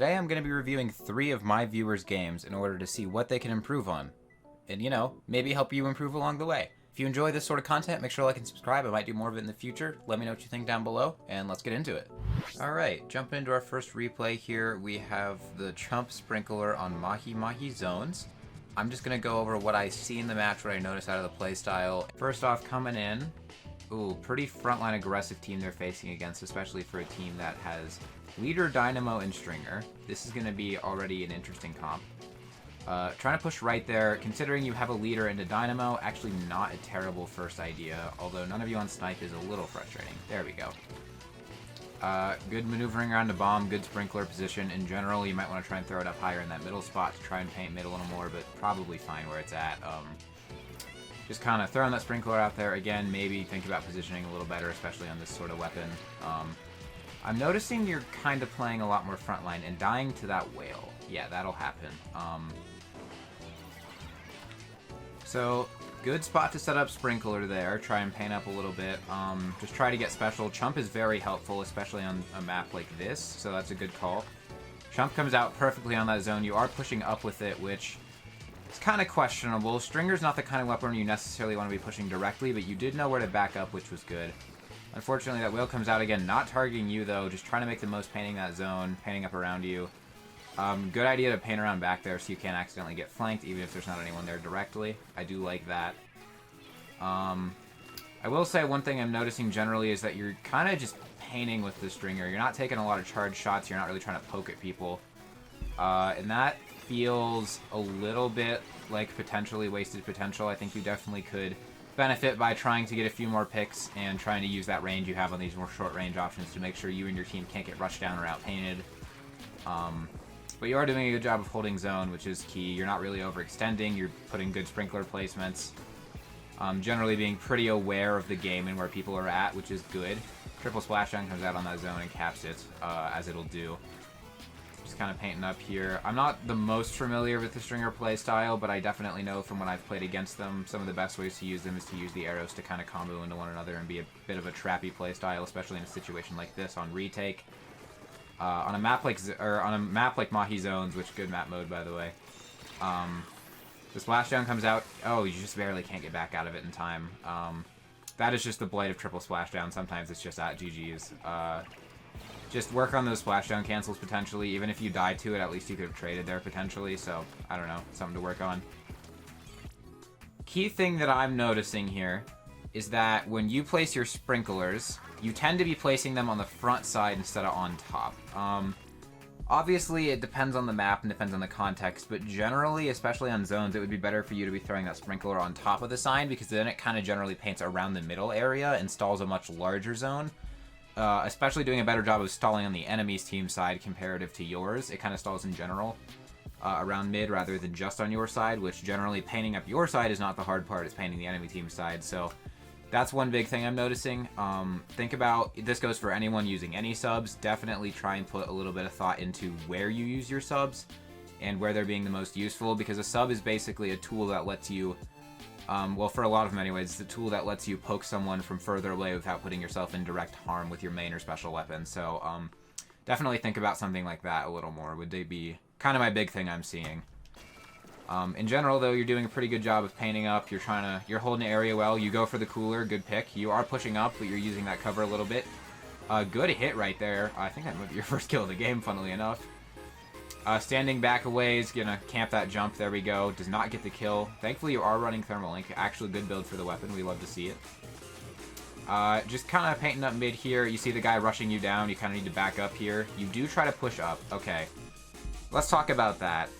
Today I'm going to be reviewing 3 of my viewers' games in order to see what they can improve on. And, you know, maybe help you improve along the way. If you enjoy this sort of content, make sure to like and subscribe. I might do more of it in the future. Let me know what you think down below, and let's get into it. Alright, jumping into our first replay here, we have the Chump Sprinkler on Mahi Mahi Zones. I'm just going to go over what I see in the match, what I noticed out of the playstyle. First off, coming in, ooh, pretty frontline aggressive team they're facing against, especially for a team that has Leader, Dynamo, and Stringer. This is going to be already an interesting comp. Trying to push right there, considering you have a Leader and a Dynamo, actually not a terrible first idea, although none of you on Snipe is a little frustrating. There we go. Good maneuvering around the bomb, good sprinkler position. In general, you might want to try and throw it up higher in that middle spot to try and paint mid a little more, but probably fine where it's at. Just kind of throwing that sprinkler out there. Again, maybe think about positioning a little better, especially on this sort of weapon. I'm noticing you're kind of playing a lot more frontline and dying to that whale. Yeah, that'll happen. So, good spot to set up sprinkler there. Try and paint up a little bit. Just try to get special. Chump is very helpful, especially on a map like this, so that's a good call. Chump comes out perfectly on that zone. You are pushing up with it, which is kind of questionable. Stringer's not the kind of weapon you necessarily want to be pushing directly, but you did know where to back up, which was good. Unfortunately, that whale comes out again, not targeting you though, just trying to make the most painting that zone, painting up around you. Good idea to paint around back there so you can't accidentally get flanked, even if there's not anyone there directly. I do like that. I will say one thing I'm noticing generally is that you're kind of just painting with the Stringer. You're not taking a lot of charge shots, you're not really trying to poke at people. And that feels a little bit like potentially wasted potential. I think you definitely could benefit by trying to get a few more picks and trying to use that range you have on these more short range options to make sure you and your team can't get rushed down or outpainted. But you are doing a good job of holding zone, which is key. You're not really overextending, you're putting good sprinkler placements. Generally being pretty aware of the game and where people are at, which is good. Triple splashdown comes out on that zone and caps it, as it'll do. Just kind of painting up here. I'm not the most familiar with the Stringer playstyle, but I definitely know from when I've played against them, some of the best ways to use them is to use the arrows to kind of combo into one another and be a bit of a trappy playstyle, especially in a situation like this on retake. On a map like Mahi Zones, which good map mode by the way. The splashdown comes out. Oh, you just barely can't get back out of it in time. That is just the blight of triple splashdown. Sometimes it's just at GG's. Just work on those splashdown cancels potentially. Even if you die to it, at least you could have traded there potentially. So, I don't know. Something to work on. Key thing that I'm noticing here is that when you place your sprinklers, you tend to be placing them on the front side instead of on top. Obviously, it depends on the map and depends on the context, but generally, especially on zones, it would be better for you to be throwing that sprinkler on top of the sign because then it kind of generally paints around the middle area and stalls a much larger zone. Especially doing a better job of stalling on the enemy's team side comparative to yours. It kind of stalls in general around mid rather than just on your side, which generally painting up your side is not the hard part, it's painting the enemy team side. So that's one big thing I'm noticing. Think about, this goes for anyone using any subs, definitely try and put a little bit of thought into where you use your subs and where they're being the most useful, because a sub is basically a tool that lets you well, for a lot of them anyways, it's a tool that lets you poke someone from further away without putting yourself in direct harm with your main or special weapon. So, definitely think about something like that a little more. Would they be kind of my big thing I'm seeing. In general, though, you're doing a pretty good job of painting up. You're holding the area well. You go for the cooler, good pick. You are pushing up, but you're using that cover a little bit. Good hit right there. I think that might be your first kill of the game, funnily enough. Standing back away is gonna camp that jump. There we go. Does not get the kill. Thankfully, you are running Thermal Link. Actually, good build for the weapon. We love to see it. Just kind of painting up mid here. You see the guy rushing you down. You kind of need to back up here. You do try to push up. Okay. Let's talk about that.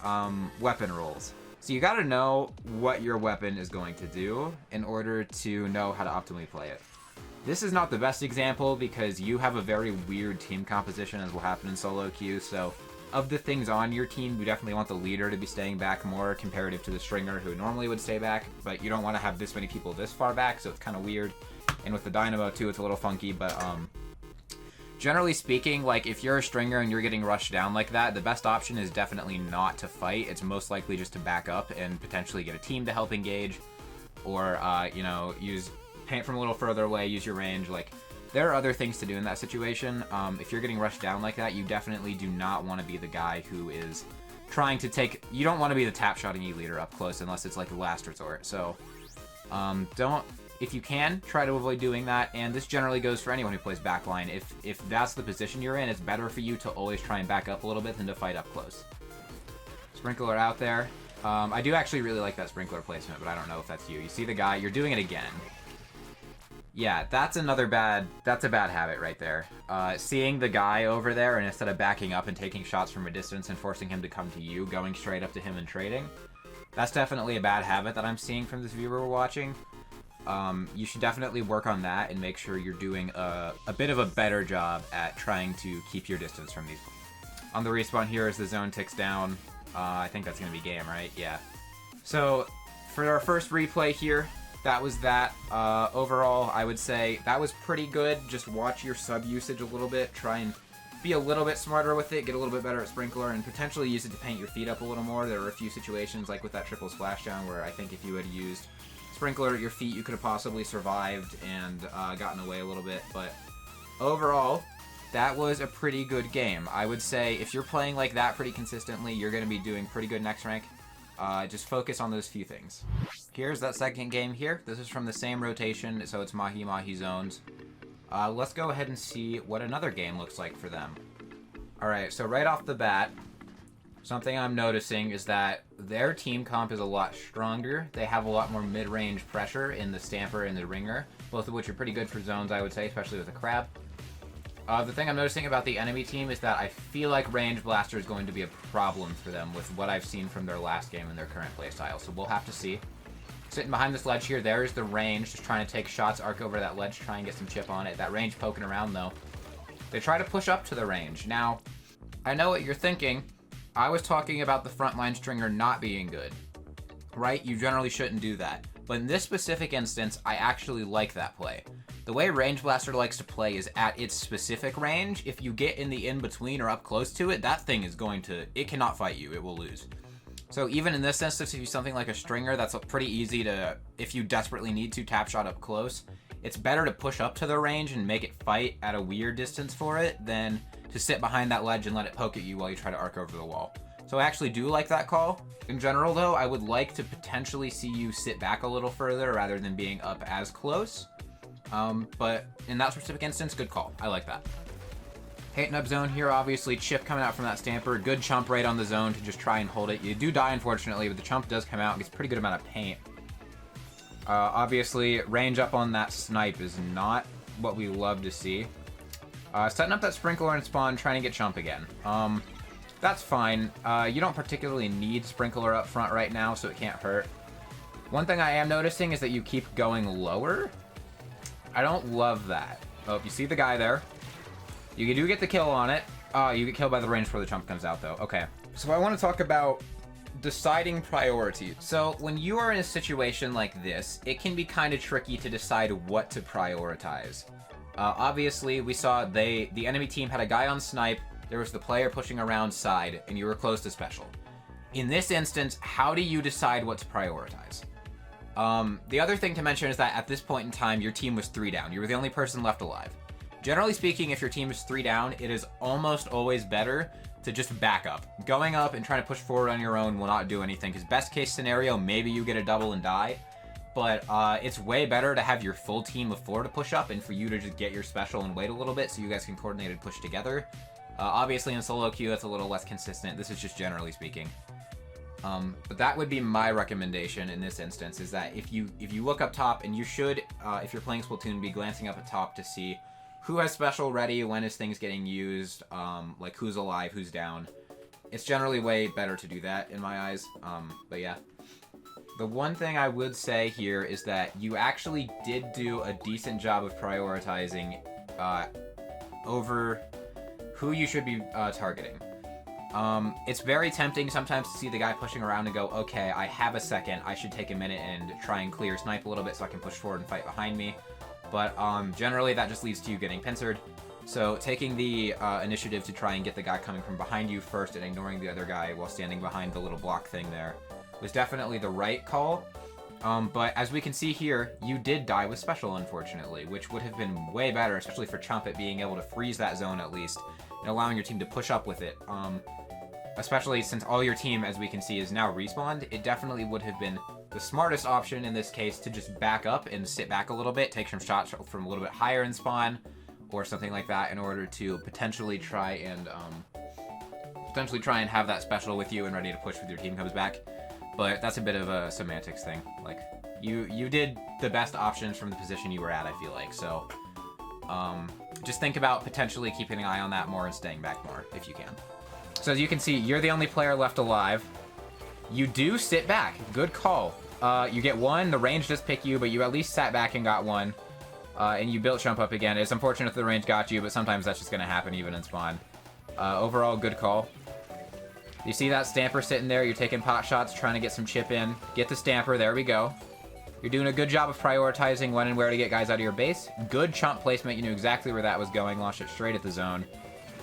Weapon rules. So you got to know what your weapon is going to do in order to know how to optimally play it. This is not the best example because you have a very weird team composition, as will happen in solo queue. So of the things on your team, you definitely want the Leader to be staying back more comparative to the Stringer, who normally would stay back, but you don't want to have this many people this far back, so it's kind of weird. And with the Dynamo too, it's a little funky, but generally speaking, like if you're a Stringer and you're getting rushed down like that, the best option is definitely not to fight. It's most likely just to back up and potentially get a team to help engage, or you know, paint from a little further away, use your range. Like There are other things to do in that situation. If you're getting rushed down like that, you definitely do not want to be the guy who is trying to take... You don't want to be the tap-shotting E-leader up close unless it's like the last resort. So, don't... If you can, try to avoid doing that, and this generally goes for anyone who plays backline. If that's the position you're in, it's better for you to always try and back up a little bit than to fight up close. Sprinkler out there. I do actually really like that sprinkler placement, but I don't know if that's you. You see the guy, you're doing it again. Yeah, that's a bad habit right there. Seeing the guy over there, and instead of backing up and taking shots from a distance and forcing him to come to you, going straight up to him and trading. That's definitely a bad habit that I'm seeing from this viewer we're watching. You should definitely work on that and make sure you're doing a bit of a better job at trying to keep your distance from these. On the respawn here as the zone ticks down, I think that's going to be game, right? Yeah. So, for our first replay here, that was that. Overall, I would say that was pretty good. Just watch your sub usage a little bit. Try and be a little bit smarter with it. Get a little bit better at Sprinkler, and potentially use it to paint your feet up a little more. There were a few situations, like with that triple splashdown, where I think if you had used Sprinkler at your feet, you could have possibly survived and gotten away a little bit. But overall, that was a pretty good game. I would say if you're playing like that pretty consistently, you're going to be doing pretty good next rank. Just focus on those few things. Here's that second game here. This is from the same rotation, so it's Mahi Mahi zones. Let's go ahead and see what another game looks like for them. Alright, so right off the bat, something I'm noticing is that their team comp is a lot stronger. They have a lot more mid-range pressure in the Stamper and the Ringer, both of which are pretty good for zones, I would say, especially with the Crab. The thing I'm noticing about the enemy team is that I feel like Range Blaster is going to be a problem for them with what I've seen from their last game and their current playstyle, so we'll have to see. Sitting behind this ledge here, there's the Range, just trying to take shots, arc over that ledge, try and get some chip on it. That Range poking around, though. They try to push up to the Range. Now, I know what you're thinking. I was talking about the frontline stringer not being good, right? You generally shouldn't do that. But in this specific instance, I actually like that play. The way Range Blaster likes to play is at its specific range. If you get in the in-between or up close to it, that thing is going to... It cannot fight you. It will lose. So even in this instance, if you something like a stringer, that's pretty easy to, if you desperately need to, tap shot up close. It's better to push up to the range and make it fight at a weird distance for it than to sit behind that ledge and let it poke at you while you try to arc over the wall. So I actually do like that call. In general, though, I would like to potentially see you sit back a little further rather than being up as close. But in that specific instance, good call. I like that. Hating up zone here, obviously. Chip coming out from that Stamper. Good chump right on the zone to just try and hold it. You do die, unfortunately, but the chump does come out and gets a pretty good amount of paint. Obviously, range up on that snipe is not what we love to see. Setting up that Sprinkler and spawn, trying to get chump again. That's fine. You don't particularly need Sprinkler up front right now, so it can't hurt. One thing I am noticing is that you keep going lower. I don't love that. Oh, you see the guy there. You do get the kill on it. You get killed by the range before the chump comes out, though. Okay. So I want to talk about deciding priority. So when you are in a situation like this, it can be kind of tricky to decide what to prioritize. Obviously, we saw the enemy team had a guy on snipe, there was the player pushing around side, and you were close to special. In this instance, how do you decide what to prioritize? The other thing to mention is that at this point in time, your team was 3 down. You were the only person left alive. Generally speaking, if your team is 3 down, it is almost always better to just back up. Going up and trying to push forward on your own will not do anything, because best case scenario, maybe you get a double and die. But it's way better to have your full team of 4 to push up and for you to just get your special and wait a little bit so you guys can coordinate and push together. Obviously in solo queue, that's a little less consistent. This is just generally speaking. But that would be my recommendation in this instance, is that if you look up top, and you should, if you're playing Splatoon, be glancing up at top to see who has special ready, when is things getting used, like who's alive, who's down. It's generally way better to do that in my eyes, but yeah. The one thing I would say here is that you actually did do a decent job of prioritizing over who you should be targeting. It's very tempting sometimes to see the guy pushing around and go, okay, I have a second, I should take a minute and try and clear snipe a little bit so I can push forward and fight behind me. But generally that just leads to you getting pincered. So taking the initiative to try and get the guy coming from behind you first and ignoring the other guy while standing behind the little block thing there was definitely the right call. But as we can see here, you did die with special, unfortunately, which would have been way better, especially for Chumpet being able to freeze that zone at least, and allowing your team to push up with it. Especially since all your team, as we can see, is now respawned, it definitely would have been the smartest option in this case to just back up and sit back a little bit, take some shots from a little bit higher in spawn, or something like that, in order to potentially try and have that special with you and ready to push when your team comes back. But that's a bit of a semantics thing. Like, you did the best options from the position you were at, I feel like. So, just think about potentially keeping an eye on that more and staying back more, if you can. So as you can see, you're the only player left alive. You do sit back. Good call. You get one. The range just pick you, but you at least sat back and got one. And you built jump up again. It's unfortunate the range got you, but sometimes that's just going to happen even in spawn. Overall, good call. You see that Stamper sitting there? You're taking pot shots, trying to get some chip in. Get the Stamper. There we go. You're doing a good job of prioritizing when and where to get guys out of your base. Good chump placement. You knew exactly where that was going. Launched it straight at the zone.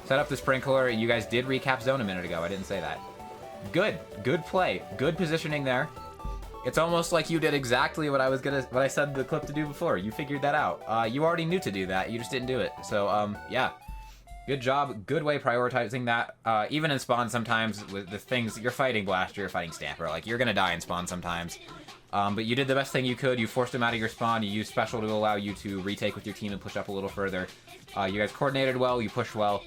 Set up the sprinkler, and you guys did recap zone a minute ago. I didn't say that. Good. Good play. Good positioning there. It's almost like you did exactly what I said in the clip to do before. You figured that out. You already knew to do that. You just didn't do it. So, yeah. Good job. Good way prioritizing that. Even in spawn sometimes with the things you're fighting Blaster, you're fighting Stamper. Like, you're gonna die in spawn sometimes. But you did the best thing you could. You forced him out of your spawn. You used special to allow you to retake with your team and push up a little further. You guys coordinated well. You pushed well.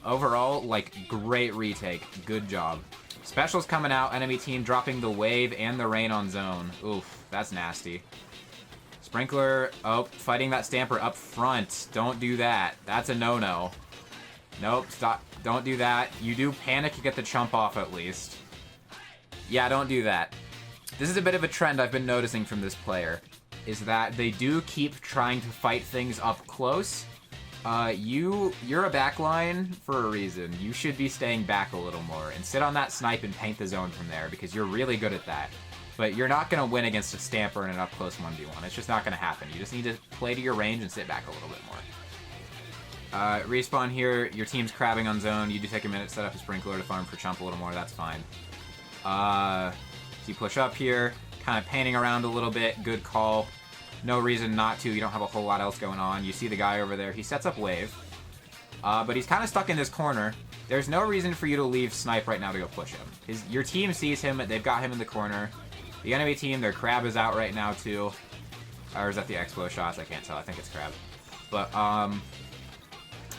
Overall, like, great retake. Good job. Specials coming out. Enemy team dropping the wave and the rain on zone. Oof, that's nasty. Sprinkler, oh, fighting that Stamper up front. Don't do that. That's a no-no. Nope, stop. Don't do that. You do panic, you get the chump off at least. Yeah, don't do that. This is a bit of a trend I've been noticing from this player, is that they do keep trying to fight things up close. You're a backline for a reason. You should be staying back a little more and sit on that snipe and paint the zone from there because you're really good at that. But you're not going to win against a Stamper in an up-close 1v1. It's just not going to happen. You just need to play to your range and sit back a little bit more. Respawn here. Your team's crabbing on zone. You do take a minute to set up a sprinkler to farm for chump a little more. That's fine. So you push up here, kind of painting around a little bit. Good call. No reason not to. You don't have a whole lot else going on. You see the guy over there. He sets up wave. But he's kind of stuck in this corner. There's no reason for you to leave snipe right now to go push him. Your team sees him. They've got him in the corner. The enemy team, their crab is out right now too. Or is that the expo shots? I can't tell. I think it's crab. But,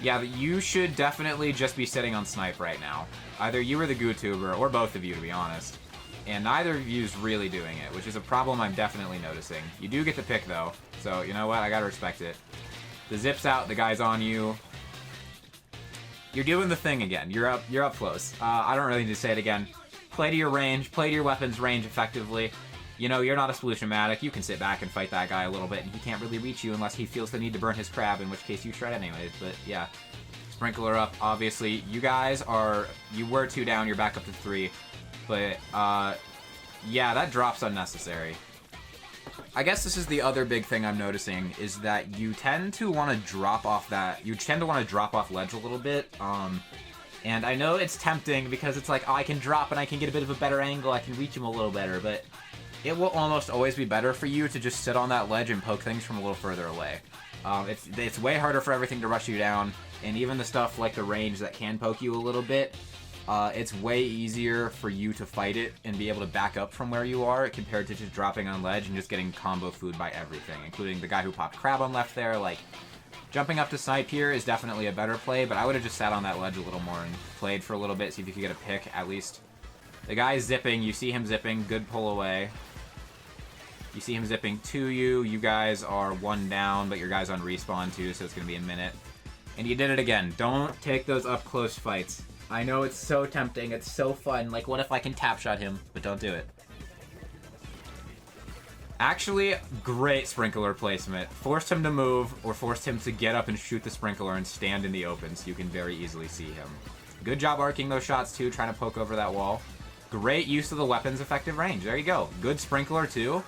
yeah, you should definitely just be sitting on snipe right now. Either you or the GooTuber, or both of you, to be honest. And neither of you is really doing it, which is a problem I'm definitely noticing. You do get the pick, though. So, you know what? I gotta respect it. The zip's out. The guy's on you. You're doing the thing again. You're up close. I don't really need to say it again. Play to your range. Play to your weapon's range effectively. You know, you're not a Splatoon-matic. You can sit back and fight that guy a little bit, and he can't really reach you unless he feels the need to burn his crab, in which case you shred anyways. But, yeah. Sprinkler up, obviously. You guys are... You were 2 down. You're back up to 3. But, yeah, that drop's unnecessary. I guess this is the other big thing I'm noticing, is that you tend to want to drop off ledge a little bit. And I know it's tempting because it's like, oh, I can drop and I can get a bit of a better angle, I can reach him a little better, but it will almost always be better for you to just sit on that ledge and poke things from a little further away. It's way harder for everything to rush you down, and even the stuff like the range that can poke you a little bit, it's way easier for you to fight it and be able to back up from where you are compared to just dropping on ledge and just getting combo food by everything, including the guy who popped crab on left there. Like, jumping up to snipe here is definitely a better play, but I would have just sat on that ledge a little more and played for a little bit, see if you could get a pick at least. The guy's zipping. You see him zipping. Good pull away. You see him zipping to you. You guys are 1 down, but your guy's on respawn too, so it's going to be a minute. And you did it again. Don't take those up-close fights. I know it's so tempting. It's so fun. Like, what if I can tap shot him? But don't do it. Actually, great sprinkler placement. Forced him to move, or forced him to get up and shoot the sprinkler and stand in the open so you can very easily see him. Good job arcing those shots too, trying to poke over that wall. Great use of the weapon's effective range. There you go. Good sprinkler too.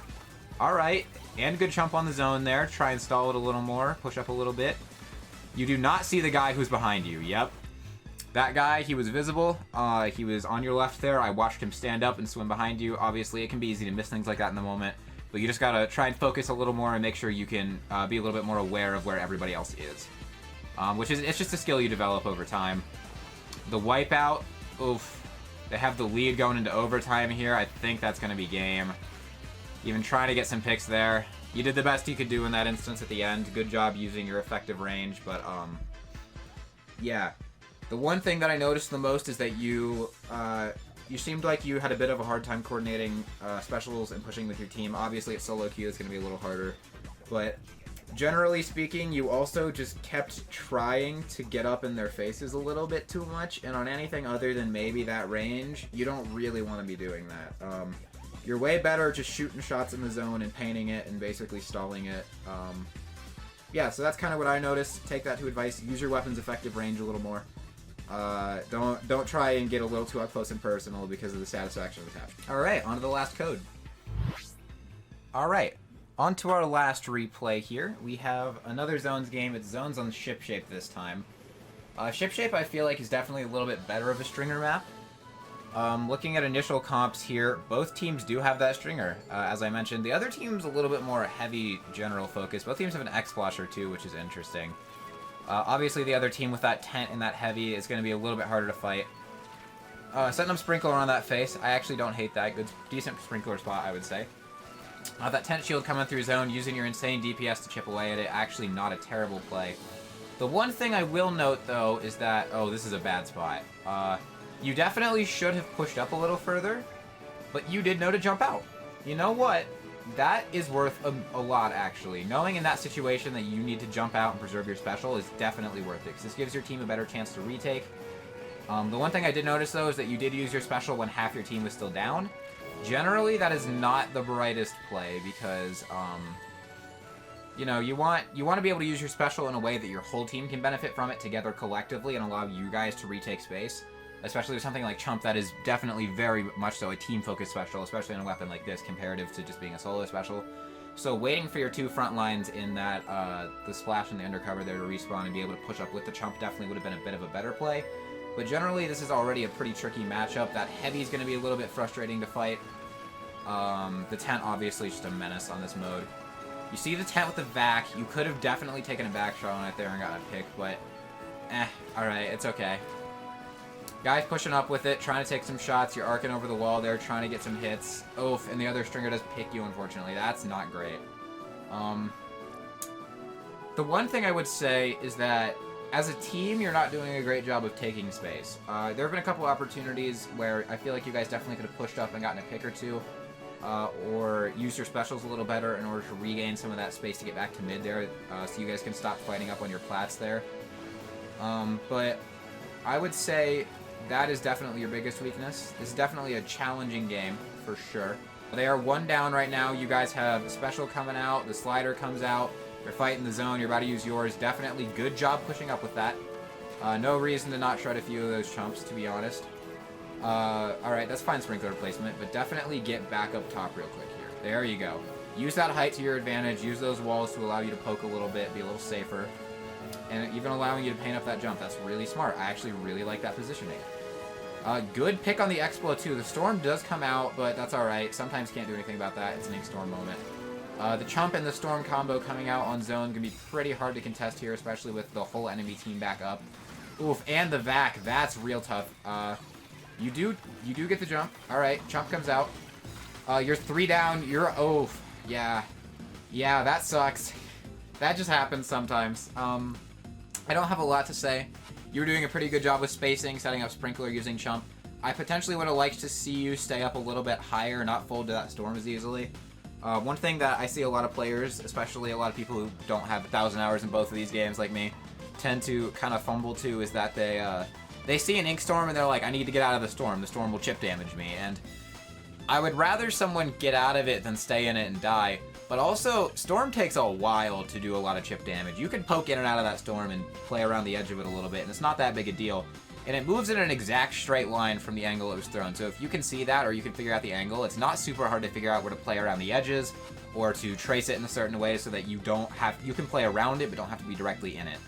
Alright. And good jump on the zone there. Try and stall it a little more. Push up a little bit. You do not see the guy who's behind you. Yep. That guy, he was visible. He was on your left there. I watched him stand up and swim behind you. Obviously, it can be easy to miss things like that in the moment. But you just gotta try and focus a little more and make sure you can be a little bit more aware of where everybody else is. It's just a skill you develop over time. The wipeout, oof. They have the lead going into overtime here. I think that's going to be game. Even trying to get some picks there. You did the best you could do in that instance at the end. Good job using your effective range, but yeah. The one thing that I noticed the most is that you seemed like you had a bit of a hard time coordinating specials and pushing with your team. Obviously, at solo queue, it's going to be a little harder. But generally speaking, you also just kept trying to get up in their faces a little bit too much. And on anything other than maybe that range, you don't really want to be doing that. You're way better just shooting shots in the zone and painting it and basically stalling it. Yeah, so that's kind of what I noticed. Take that to advice. Use your weapon's effective range a little more. Don't try and get a little too up close and personal because of the satisfaction of the capture. Alright, on to the last code. Alright, on to our last replay here. We have another Zones game. It's Zones on Ship Shape this time. Ship Shape I feel like is definitely a little bit better of a stringer map. Looking at initial comps here, both teams do have that stringer. As I mentioned, the other team's a little bit more heavy general focus. Both teams have an X-Flasher too, which is interesting. Obviously, the other team with that tent and that heavy is going to be a little bit harder to fight. Setting up Sprinkler on that face, I actually don't hate that. Good, decent Sprinkler spot, I would say. That tent shield coming through zone, using your insane DPS to chip away at it, actually not a terrible play. The one thing I will note, though, is that... Oh, this is a bad spot. You definitely should have pushed up a little further, but you did know to jump out. You know what? That is worth a lot, actually. Knowing in that situation that you need to jump out and preserve your special is definitely worth it, because this gives your team a better chance to retake. The one thing I did notice, though, is that you did use your special when half your team was still down. Generally, that is not the brightest play, because, you know, you want to be able to use your special in a way that your whole team can benefit from it together collectively and allow you guys to retake space. Especially with something like Chump, that is definitely very much so a team-focused special, especially on a weapon like this, comparative to just being a solo special. So waiting for your two front lines in that, the splash and the undercover there to respawn and be able to push up with the Chump definitely would have been a bit of a better play. But generally, this is already a pretty tricky matchup. That heavy is going to be a little bit frustrating to fight. The tent, obviously, is just a menace on this mode. You see the tent with the vac. You could have definitely taken a back shot on it there and gotten a pick, but alright, it's okay. Guys pushing up with it, trying to take some shots. You're arcing over the wall there, trying to get some hits. Oof, and the other stringer does pick you, unfortunately. That's not great. The one thing I would say is that as a team, you're not doing a great job of taking space. There have been a couple opportunities where I feel like you guys definitely could have pushed up and gotten a pick or two. Or used your specials a little better in order to regain some of that space to get back to mid there, so you guys can stop fighting up on your plats there. But I would say that is definitely your biggest weakness. This is definitely a challenging game, for sure. They are one down right now. You guys have a special coming out. The slider comes out. You're fighting the zone. You're about to use yours. Definitely good job pushing up with that. No reason to not shred a few of those chumps, to be honest. Alright, that's fine sprinkler replacement, but definitely get back up top real quick here. There you go. Use that height to your advantage. Use those walls to allow you to poke a little bit, be a little safer. And even allowing you to paint up that jump. That's really smart. I actually really like that positioning. Good pick on the Explo too. The Storm does come out, but that's alright. Sometimes can't do anything about that. It's an Ink Storm moment. The Chump and the Storm combo coming out on zone can be pretty hard to contest here, especially with the whole enemy team back up. Oof, and the Vac. That's real tough. You do get the jump. Alright, Chump comes out. You're 3 down. You're... Oh, yeah. Yeah, that sucks. That just happens sometimes. I don't have a lot to say. You were doing a pretty good job with spacing, setting up Sprinkler, using Chump. I potentially would have liked to see you stay up a little bit higher, not fold to that Storm as easily. One thing that I see a lot of players, especially a lot of people who don't have 1,000 hours in both of these games like me, tend to kind of fumble to is that they see an Ink Storm and they're like, I need to get out of the Storm. The Storm will chip damage me. And I would rather someone get out of it than stay in it and die. But also, Storm takes a while to do a lot of chip damage. You can poke in and out of that Storm and play around the edge of it a little bit, and it's not that big a deal. And it moves in an exact straight line from the angle it was thrown. So if you can see that, or you can figure out the angle, it's not super hard to figure out where to play around the edges, or to trace it in a certain way so that you can play around it, but don't have to be directly in it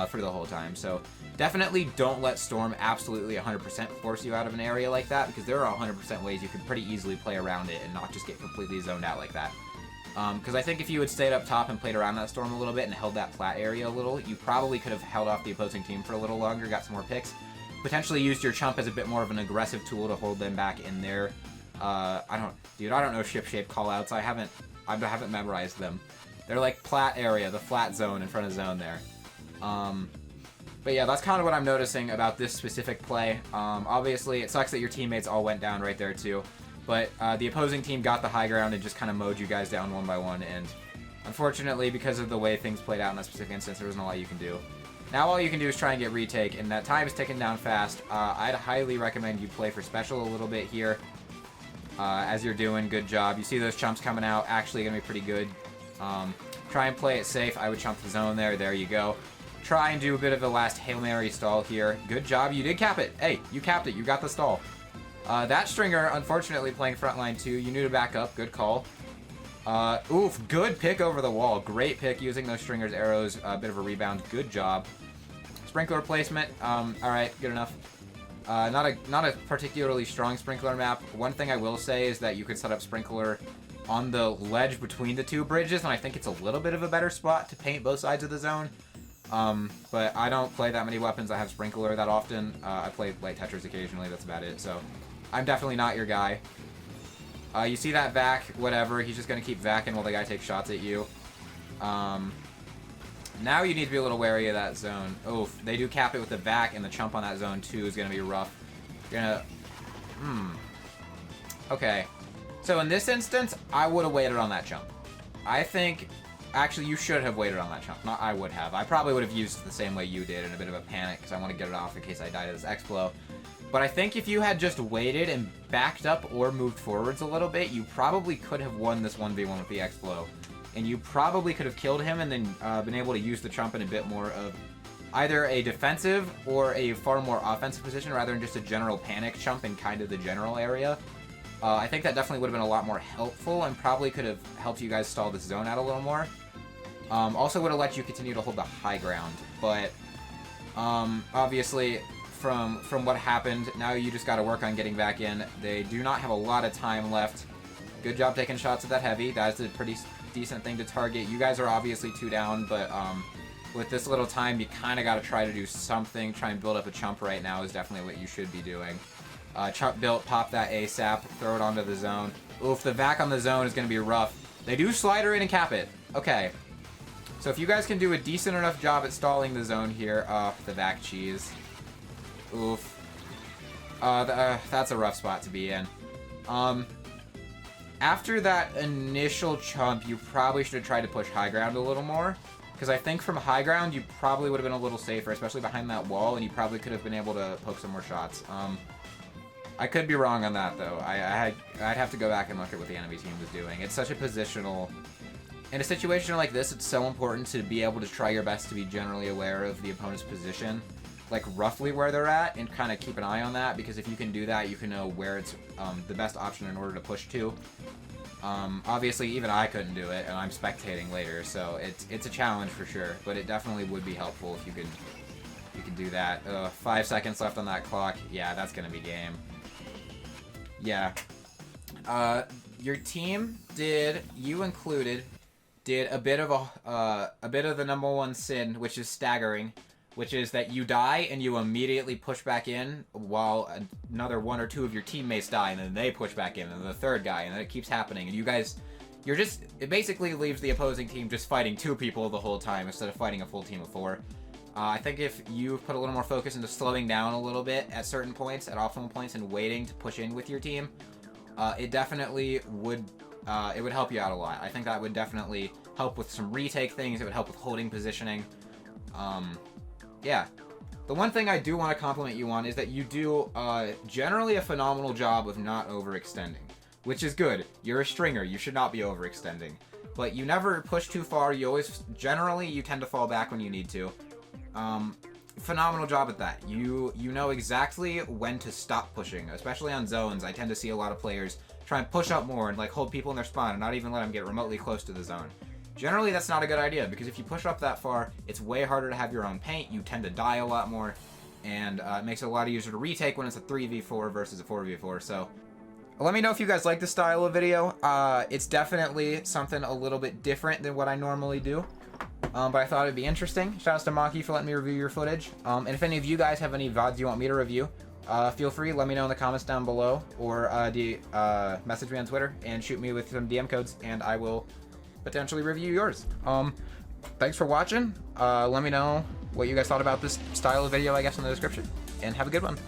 for the whole time. So definitely don't let Storm absolutely 100% force you out of an area like that, because there are 100% ways you can pretty easily play around it and not just get completely zoned out like that. Because I think if you had stayed up top and played around that storm a little bit and held that plat area a little, you probably could have held off the opposing team for a little longer, got some more picks. Potentially used your chump as a bit more of an aggressive tool to hold them back in there. I don't know ship-shape callouts. I haven't memorized them. They're like plat area, the flat zone in front of zone there. But yeah, that's kind of what I'm noticing about this specific play. Obviously, it sucks that your teammates all went down right there too. But the opposing team got the high ground and just kind of mowed you guys down one by one. And unfortunately, because of the way things played out in that specific instance, there wasn't a lot you can do. Now all you can do is try and get retake, and that time is ticking down fast. I'd highly recommend you play for special a little bit here. As you're doing, good job. You see those chumps coming out, actually going to be pretty good. Try and play it safe. I would chump the zone there. There you go. Try and do a bit of the last Hail Mary stall here. Good job. You did cap it. Hey, you capped it. You got the stall. That stringer, unfortunately, playing frontline too. You knew to back up. Good call. Oof, good pick over the wall. Great pick using those stringers, arrows, a bit of a rebound. Good job. Sprinkler placement. Alright, good enough. Not a particularly strong sprinkler map. One thing I will say is that you could set up sprinkler on the ledge between the two bridges, and I think it's a little bit of a better spot to paint both sides of the zone. But I don't play that many weapons that have sprinkler that often. I play light touchers occasionally, that's about it. So I'm definitely not your guy. You see that vac, whatever. He's just going to keep vacking while the guy takes shots at you. Now you need to be a little wary of that zone. Oof, they do cap it with the vac, and the chump on that zone too is going to be rough. You're going to... Okay. So in this instance, I would have waited on that chump. I think... Actually, you should have waited on that chump. Not I would have. I probably would have used it the same way you did in a bit of a panic, because I want to get it off in case I die to this Explo. But I think if you had just waited and backed up or moved forwards a little bit, you probably could have won this 1v1 with the Explo. And you probably could have killed him and then been able to use the chump in a bit more of either a defensive or a far more offensive position rather than just a general panic chump in kind of the general area. I think that definitely would have been a lot more helpful and probably could have helped you guys stall this zone out a little more. Also would have let you continue to hold the high ground, but obviously from what happened, now you just got to work on getting back in. They do not have a lot of time left. Good job taking shots at that heavy. That is a pretty decent thing to target. You guys are obviously 2 down, but with this little time, you kind of got to try to do something. Try and build up a chump right now is definitely what you should be doing. Chump built, pop that ASAP, throw it onto the zone. Oof, the vac on the zone is going to be rough. They do slide her in and cap it. Okay. So if you guys can do a decent enough job at stalling the zone here, the vac cheese. Oof. That's a rough spot to be in. After that initial chump, you probably should have tried to push high ground a little more. Because I think from high ground, you probably would have been a little safer, especially behind that wall, and you probably could have been able to poke some more shots. I could be wrong on that, though. I'd have to go back and look at what the enemy team was doing. It's such a positional... In a situation like this, it's so important to be able to try your best to be generally aware of the opponent's position, like roughly where they're at, and kind of keep an eye on that, because if you can do that, you can know where it's the best option in order to push to. Obviously, even I couldn't do it, and I'm spectating later, so it's a challenge for sure, but it definitely would be helpful if you could do that. 5 seconds left on that clock. Yeah, that's gonna be game. Yeah. Your team did, you included, did a bit of the number one sin, which is staggering, which is that you die and you immediately push back in while another 1 or 2 of your teammates die, and then they push back in, and the third guy, and then it keeps happening, and you guys, it basically leaves the opposing team just fighting 2 people the whole time instead of fighting a full team of 4. I think if you put a little more focus into slowing down a little bit at certain points, at optimal points, and waiting to push in with your team, it definitely would, it would help you out a lot. I think that would definitely help with some retake things. It would help with holding positioning. Yeah. The one thing I do want to compliment you on is that you do generally a phenomenal job of not overextending, which is good. You're a stringer. You should not be overextending. But you never push too far. You always, generally, you tend to fall back when you need to. Phenomenal job at that. You know exactly when to stop pushing, especially on zones. I tend to see a lot of players try and push up more and like hold people in their spawn and not even let them get remotely close to the zone. Generally, that's not a good idea, because if you push up that far, it's way harder to have your own paint, you tend to die a lot more, and it makes it a lot easier to retake when it's a 3v4 versus a 4v4, so Let me know if you guys like this style of video. It's definitely something a little bit different than what I normally do. But I thought it'd be interesting. Shoutouts to Maki for letting me review your footage. And if any of you guys have any VODs you want me to review, feel free, let me know in the comments down below, or message me on Twitter and shoot me with some DM codes, and I will potentially review yours. Thanks for watching. Let me know what you guys thought about this style of video, I guess, in the description. And have a good one.